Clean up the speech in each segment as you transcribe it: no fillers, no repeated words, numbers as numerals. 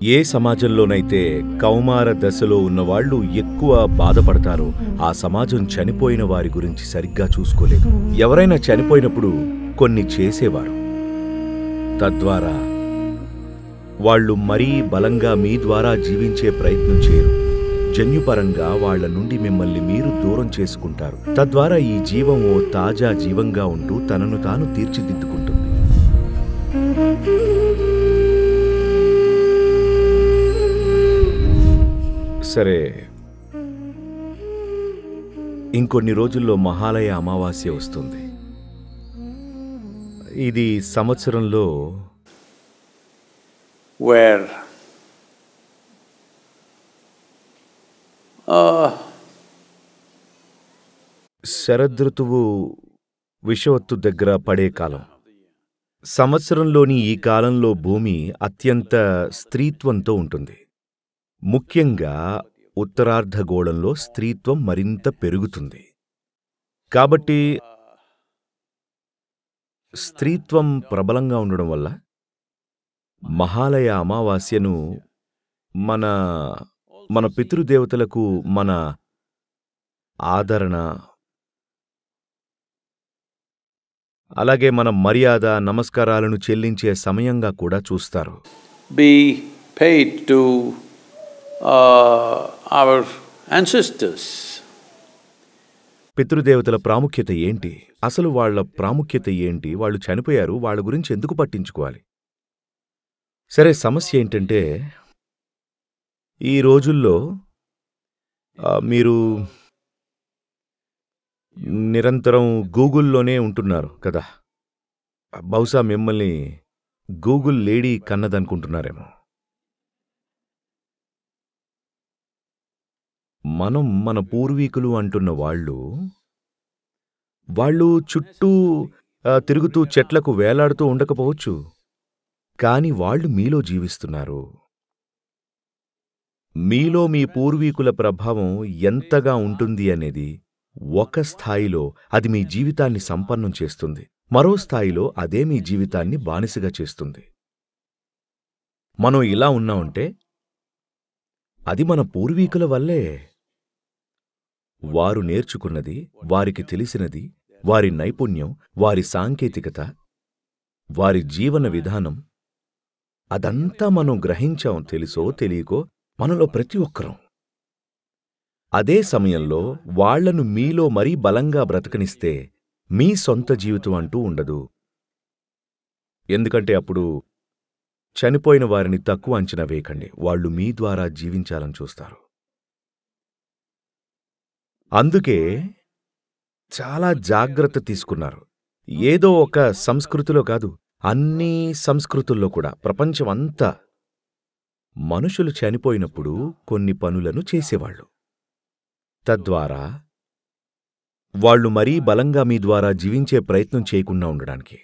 ఏ సమాజంలోనైతే కౌమార దశలో ఉన్నవాళ్లు ఎక్కువ బాధపడతారో ఆ సమాజం చనిపోయిన వారి గురించి సరిగ్గా చూసుకోలేదు. ఎవరైనా చనిపోయినప్పుడు కొన్ని చేసేవారు. తద్వారా వాళ్ళు మరీ బలంగా మీ ద్వారా జీవించే ప్రయత్నం చేయరు. జన్యుపరంగా వాళ్ల నుండి మిమ్మల్ని మీరు దూరం చేసుకుంటారు. తద్వారా ఈ జీవం ఓ తాజా జీవంగా ఉంటూ తనను తాను తీర్చిదిద్దుకుంటుంది. సరే, ఇంకొన్ని రోజుల్లో మహాలయ అమావాస్య వస్తుంది. ఇది సంవత్సరంలో where శరదృతువు విషవత్తు దగ్గర పడే కాలం. సంవత్సరంలోని ఈ కాలంలో భూమి అత్యంత స్త్రీత్వంతో ఉంటుంది. ముఖ్యంగా ఉత్తరార్ధగోళంలో స్త్రీత్వం మరింత పెరుగుతుంది. కాబట్టి స్త్రీత్వం ప్రబలంగా ఉండడం వల్ల మహాలయ అమావాస్యను మన పితృదేవతలకు మన ఆదరణ, అలాగే మన మర్యాద నమస్కారాలను చెల్లించే సమయంగా కూడా చూస్తారు. be paid to our ancestors. పితృదేవతల ప్రాముఖ్యత ఏంటి? అసలు వాళ్ల ప్రాముఖ్యత ఏంటి? వాళ్ళు చనిపోయారు, వాళ్ళ గురించి ఎందుకు పట్టించుకోవాలి? సరే, సమస్య ఏంటంటే ఈ రోజుల్లో మీరు నిరంతరం గూగుల్లోనే ఉంటున్నారు కదా. బహుశా మిమ్మల్ని గూగుల్ లేడీ కన్నదనుకుంటున్నారేమో. మన పూర్వీకులు అంటున్న వాళ్ళు చుట్టూ తిరుగుతూ చెట్లకు వేలాడుతూ ఉండకపోవచ్చు, కాని వాళ్ళు మీలో జీవిస్తున్నారు. మీలో మీ పూర్వీకుల ప్రభావం ఎంతగా ఉంటుంది అనేది ఒక స్థాయిలో అది మీ జీవితాన్ని సంపన్నం చేస్తుంది, మరో స్థాయిలో అదే మీ జీవితాన్ని బానిసగా చేస్తుంది. మనం ఇలా ఉన్నామంటే అది మన పూర్వీకుల వల్లే. వారు నేర్చుకున్నది, వారికి తెలిసినది, వారి నైపుణ్యం, వారి సాంకేతికత, వారి జీవన విధానం, అదంతా మనం గ్రహించాం. తెలుసో తెలియకో మనలో ప్రతి ఒక్కరం. అదే సమయంలో వాళ్లను మీలో మరీ బలంగా బ్రతకనిస్తే మీ సొంత జీవితం అంటూ ఉండదు. ఎందుకంటే అప్పుడు చనిపోయిన వారిని తక్కువ అంచనా వేయకండి. వాళ్ళు మీ ద్వారా జీవించాలని చూస్తారు. అందుకే చాలా జాగ్రత్త తీసుకున్నారు. ఏదో ఒక సంస్కృతిలో కాదు, అన్ని సంస్కృతుల్లో కూడా, ప్రపంచమంతా మనుషులు చనిపోయినప్పుడు కొన్ని పనులను చేసేవాళ్ళు. తద్వారా వాళ్ళు మరీ బలంగా మీ ద్వారా జీవించే ప్రయత్నం చేయకుండా ఉండడానికి.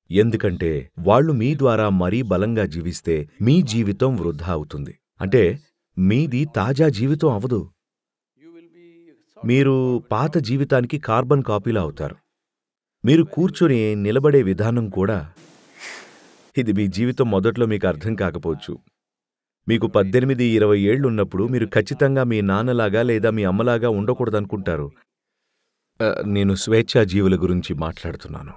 ఎందుకంటే వాళ్ళు మీ ద్వారా మరీ బలంగా జీవిస్తే మీ జీవితం వృధా అవుతుంది. అంటే మీది తాజా జీవితం అవదు. మీరు పాత జీవితానికి కార్బన్ కాపీలా అవుతారు. మీరు కూర్చొని నిలబడే విధానం కూడా, ఇది మీ జీవితం మొదట్లో మీకు అర్థం కాకపోవచ్చు. మీకు 18-20 ఏళ్లున్నప్పుడు మీరు ఖచ్చితంగా మీ నాన్నలాగా లేదా మీ అమ్మలాగా ఉండకూడదనుకుంటారు. నేను స్వేచ్ఛాజీవుల గురించి మాట్లాడుతున్నాను.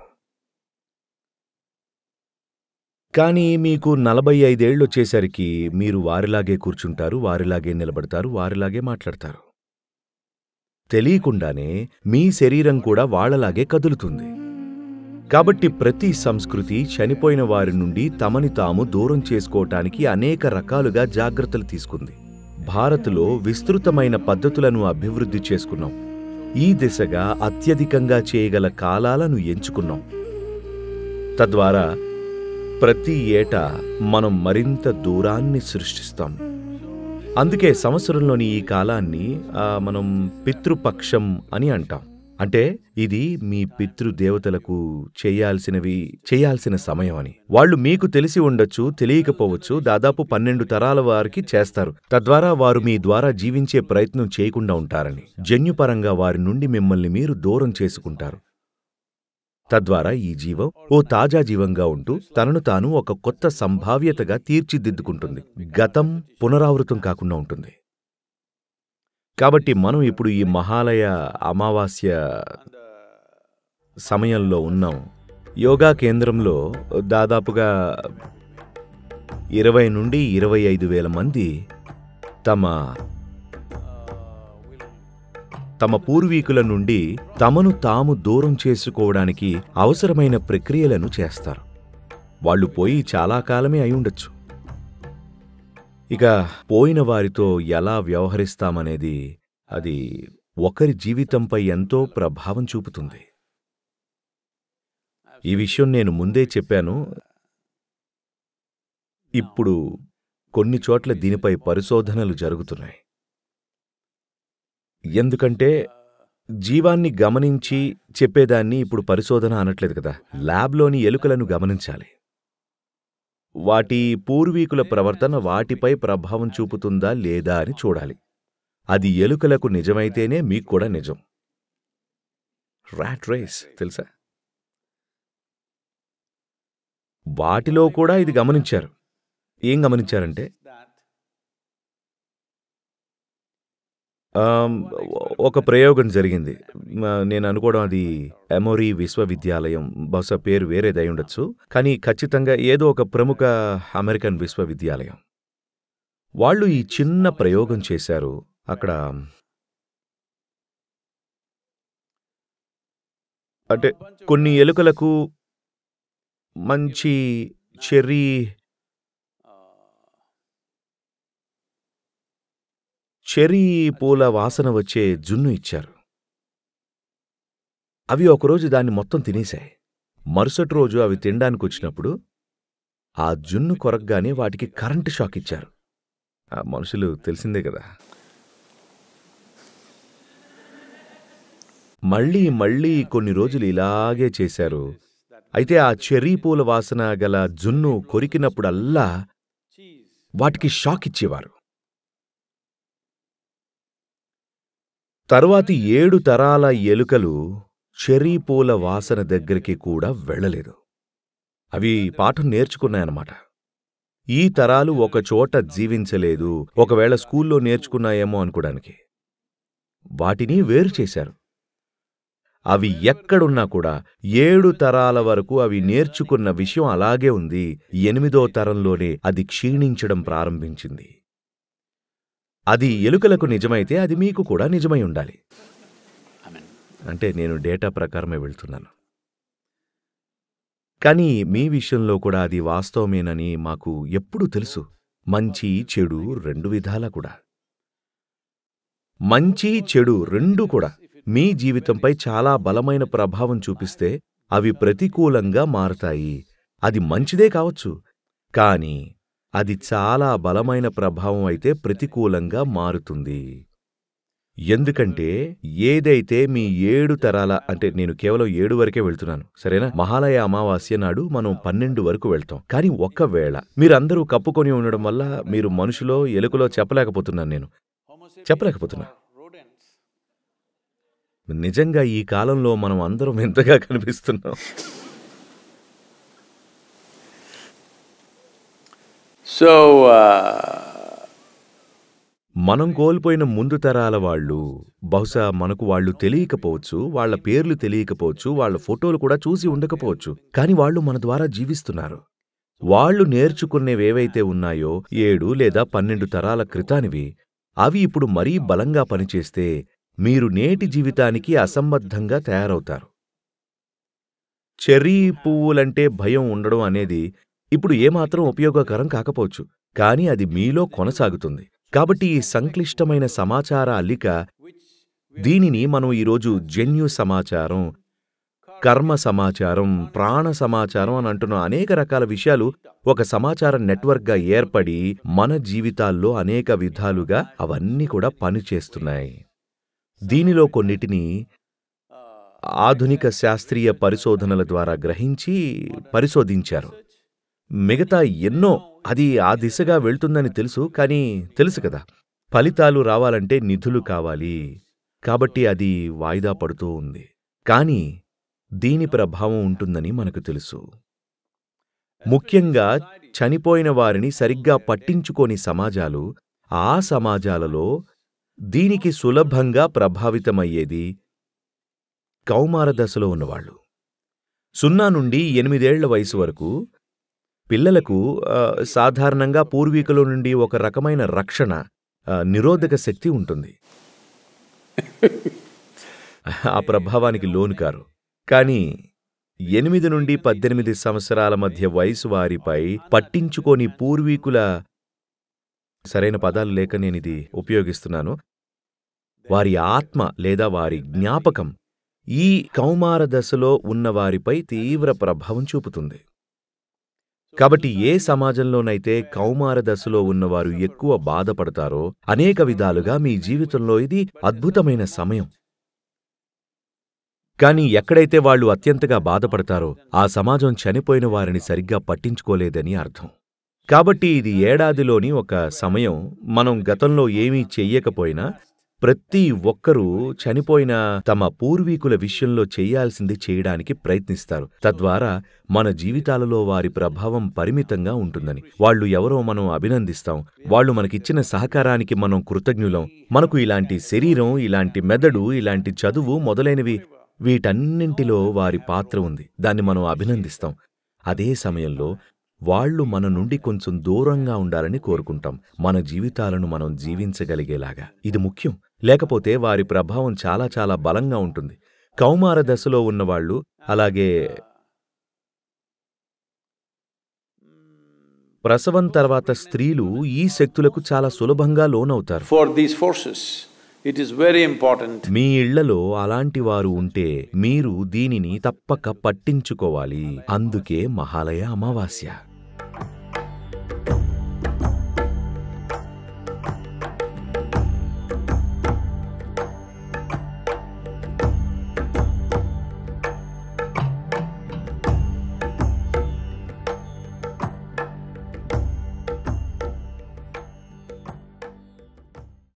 కానీ మీకు 45 ఏళ్లొచ్చేసరికి మీరు వారిలాగే కూర్చుంటారు, వారిలాగే నిలబడతారు, వారిలాగే మాట్లాడతారు. తెలియకుండానే మీ శరీరం కూడా వాళ్లలాగే కదులుతుంది. కాబట్టి ప్రతి సంస్కృతి చనిపోయిన వారి నుండి తమని తాము దూరం చేసుకోవటానికి అనేక రకాలుగా జాగ్రత్తలు తీసుకుంది. భారత్లో విస్తృతమైన పద్ధతులను అభివృద్ధి చేసుకున్నాం. ఈ దిశగా అత్యధికంగా చేయగల కాలాలను ఎంచుకున్నాం. తద్వారా ప్రతి ఏటా మనం మరింత దూరాన్ని సృష్టిస్తాం. అందుకే సంవత్సరంలోని ఈ కాలాన్ని మనం పితృపక్షం అని అంటాం. అంటే ఇది మీ పితృదేవతలకు చేయాల్సిన సమయం అని. వాళ్ళు మీకు తెలిసి ఉండొచ్చు, తెలియకపోవచ్చు. దాదాపు 12 తరాల వారికి చేస్తారు. తద్వారా వారు మీ ద్వారా జీవించే ప్రయత్నం చేయకుండా ఉంటారని. జన్యుపరంగా వారి నుండి మిమ్మల్ని మీరు దూరం చేసుకుంటారు. తద్వారా ఈ జీవం ఓ తాజా జీవంగా ఉంటూ తనను తాను ఒక కొత్త సంభావ్యతగా తీర్చిదిద్దుకుంటుంది. గతం పునరావృతం కాకుండా ఉంటుంది. కాబట్టి మనం ఇప్పుడు ఈ మహాలయ అమావాస్య సమయంలో ఉన్నాం. యోగా కేంద్రంలో దాదాపుగా 20 నుండి 25,000 మంది తమ పూర్వీకుల నుండి తమను తాము దూరం చేసుకోవడానికి అవసరమైన ప్రక్రియలను చేస్తారు. వాళ్ళు పోయి చాలా కాలమే అయ్యుండొచ్చు. ఇక పోయిన వారితో ఎలా వ్యవహరిస్తామనేది అది ఒకరి జీవితంపై ఎంతో ప్రభావం చూపుతుంది. ఈ విషయం నేను ముందే చెప్పాను. ఇప్పుడు కొన్ని చోట్ల దీనిపై పరిశోధనలు జరుగుతున్నాయి. ఎందుకంటే జీవాన్ని గమనించి చెప్పేదాన్ని ఇప్పుడు పరిశోధన అనట్లేదు కదా. ల్యాబ్లోని ఎలుకలను గమనించాలి. వాటి పూర్వీకుల ప్రవర్తన వాటిపై ప్రభావం చూపుతుందా లేదా అని చూడాలి. అది ఎలుకలకు నిజమైతేనే మీకు కూడా నిజం. ర్యాట్ రేస్ తెలుసా? వాటిలో కూడా ఇది గమనించారు. ఏం గమనించారంటే ఒక ప్రయోగం జరిగింది. నేను అనుకోవడం అది ఎమోరీ విశ్వవిద్యాలయం, బహుశా పేరు వేరేదై ఉండొచ్చు, కానీ ఖచ్చితంగా ఏదో ఒక ప్రముఖ అమెరికన్ విశ్వవిద్యాలయం. వాళ్ళు ఈ చిన్న ప్రయోగం చేశారు. అక్కడ అంటే కొన్ని ఎలుకలకు మంచి చెర్రీ పూల వాసన వచ్చే జున్ను ఇచ్చారు. అవి ఒకరోజు దాన్ని మొత్తం తినేశాయి. మరుసటి రోజు అవి తినడానికొచ్చినప్పుడు ఆ జున్ను కొరగ్గానే వాటికి కరెంటు షాక్ ఇచ్చారు. ఆ మనుషులు తెలిసిందే కదా. మళ్ళీ కొన్ని రోజులు ఇలాగే చేశారు. అయితే ఆ చెర్రీ పూల వాసన గల జున్ను కొరికినప్పుడల్లా వాటికి షాక్ ఇచ్చేవారు. తరువాతి 7 తరాల ఎలుకలు చెర్రీ పూల వాసన దగ్గరికి కూడా వెళ్ళలేదు. అవి పాఠం నేర్చుకున్నాయన్నమాట. ఈ తరాలు ఒకచోట జీవించలేదు. ఒకవేళ స్కూల్లో నేర్చుకున్నాయేమో అనుకోడానికి. వాటిని వేరు చేశారు. అవి ఎక్కడున్నా కూడా 7 తరాల వరకు అవి నేర్చుకున్న విషయం అలాగే ఉంది. 8వ తరంలోనే అది క్షీణించడం ప్రారంభించింది. అది ఎలుకలకు నిజమైతే అది మీకు కూడా నిజమై ఉండాలి. అంటే నేను డేటా ప్రకారమే వెళ్తున్నాను. కానీ మీ విషయంలో కూడా అది వాస్తవమేనని మాకు ఎప్పుడూ తెలుసు. మంచి చెడు 2 విధాలా కూడా. మంచి చెడు 2 కూడా మీ జీవితంపై చాలా బలమైన ప్రభావం చూపిస్తే అవి ప్రతికూలంగా మారతాయి. అది మంచిదే కావచ్చు, కానీ అది చాలా బలమైన ప్రభావం అయితే ప్రతికూలంగా మారుతుంది. ఎందుకంటే ఏదైతే మీ 7 తరాల, అంటే నేను కేవలం 7 వరకే వెళ్తున్నాను, సరేనా? మహాలయ అమావాస్య నాడు మనం 12 వరకు వెళ్తాం. కానీ ఒక్కవేళ మీరందరూ కప్పుకొని ఉండడం వల్ల మీరు మనుషులో ఎలుకలో చెప్పలేకపోతున్నా. నిజంగా ఈ కాలంలో మనం అందరం ఎంతగా కనిపిస్తున్నాం. మనం కోల్పోయిన ముందు తరాల వాళ్ళు బహుశా మనకు వాళ్ళు తెలియకపోవచ్చు, వాళ్ల పేర్లు తెలియకపోవచ్చు, వాళ్ల ఫోటోలు కూడా చూసి ఉండకపోవచ్చు, కానీ వాళ్ళు మన ద్వారా జీవిస్తున్నారు. వాళ్ళు నేర్చుకునేవేవైతే ఉన్నాయో 7 లేదా 12 తరాల క్రితానివి, అవి ఇప్పుడు మరీ బలంగా పనిచేస్తే మీరు నేటి జీవితానికి అసంబద్ధంగా తయారవుతారు. చెర్రీ పువ్వులంటే భయం ఉండడం అనేది ఇప్పుడు ఏమాత్రం ఉపయోగకరం కాకపోవచ్చు, కానీ అది మీలో కొనసాగుతుంది. కాబట్టి ఈ సంక్లిష్టమైన సమాచార అల్లిక, దీనిని మనం ఈరోజు జన్యు సమాచారం, కర్మ సమాచారం, ప్రాణ సమాచారం అని అంటున్న అనేక రకాల విషయాలు ఒక సమాచార నెట్వర్క్గా ఏర్పడి మన జీవితాల్లో అనేక విధాలుగా అవన్నీ కూడా పనిచేస్తున్నాయి. దీనిలో కొన్నిటిని ఆధునిక శాస్త్రీయ పరిశోధనల ద్వారా గ్రహించి పరిశోధించారు. మిగతా ఎన్నో అది ఆ దిశగా వెళ్తుందని తెలుసు, కానీ తెలుసు కదా, ఫలితాలు రావాలంటే నిధులు కావాలి. కాబట్టి అది వాయిదా పడుతూ ఉంది. కానీ దీని ప్రభావం ఉంటుందని మనకు తెలుసు. ముఖ్యంగా చనిపోయిన వారిని సరిగ్గా పట్టించుకోని సమాజాలు, ఆ సమాజాలలో దీనికి సులభంగా ప్రభావితమయ్యేది కౌమార దశలో ఉన్నవాళ్ళు. 0 నుండి 8 ఏళ్ల వయసు వరకు పిల్లలకు సాధారణంగా పూర్వీకుల నుండి ఒక రకమైన రక్షణ, నిరోధక శక్తి ఉంటుంది. ఆ ప్రభావానికి లోనుకారు. కానీ 8 నుండి 18 సంవత్సరాల మధ్య వయసు వారిపై పట్టించుకోని పూర్వీకుల, సరైన పదాలు లేక నేనిది ఉపయోగిస్తున్నాను, వారి ఆత్మ లేదా వారి జ్ఞాపకం ఈ కౌమార దశలో ఉన్నవారిపై తీవ్ర ప్రభావం చూపుతుంది. కాబట్టి ఏ సమాజంలోనైతే కౌమార దశలో ఉన్నవారు ఎక్కువ బాధపడతారో, అనేక విధాలుగా మీ జీవితంలో ఇది అద్భుతమైన సమయం. కానీ ఎక్కడైతే వాళ్ళు అత్యంతగా బాధపడతారో, ఆ సమాజం చనిపోయిన వారిని సరిగ్గా పట్టించుకోలేదని అర్థం. కాబట్టి ఇది ఏడాదిలోని ఒక సమయం. మనం గతంలో ఏమీ చెయ్యకపోయినా ప్రతి ఒక్కరూ చనిపోయిన తమ పూర్వీకుల విషయంలో చెయ్యాల్సింది చేయడానికి ప్రయత్నిస్తారు. తద్వారా మన జీవితాలలో వారి ప్రభావం పరిమితంగా ఉంటుందని. వాళ్ళు ఎవరో మనం అభినందిస్తాం, వాళ్ళు మనకిచ్చిన సహకారానికి మనం కృతజ్ఞులం, మనకు ఇలాంటి శరీరం, ఇలాంటి మెదడు, ఇలాంటి చదువు మొదలైనవి, వీటన్నింటిలో వారి పాత్ర ఉంది, దాన్ని మనం అభినందిస్తాం. అదే సమయంలో వాళ్ళు మన నుండి కొంచెం దూరంగా ఉండాలని కోరుకుంటాం, మన జీవితాలను మనం జీవించగలిగేలాగా. ఇది ముఖ్యం, లేకపోతే వారి ప్రభావం చాలా చాలా బలంగా ఉంటుంది. కౌమార దశలో ఉన్నవాళ్ళు, అలాగే ప్రసవం తర్వాత స్త్రీలు ఈ శక్తులకు చాలా సులభంగా లోనవుతారు. For these forces, it is very important. మీ ఇళ్లలో అలాంటి వారు ఉంటే మీరు దీనిని తప్పక పట్టించుకోవాలి. అందుకే మహాలయ అమావాస్య.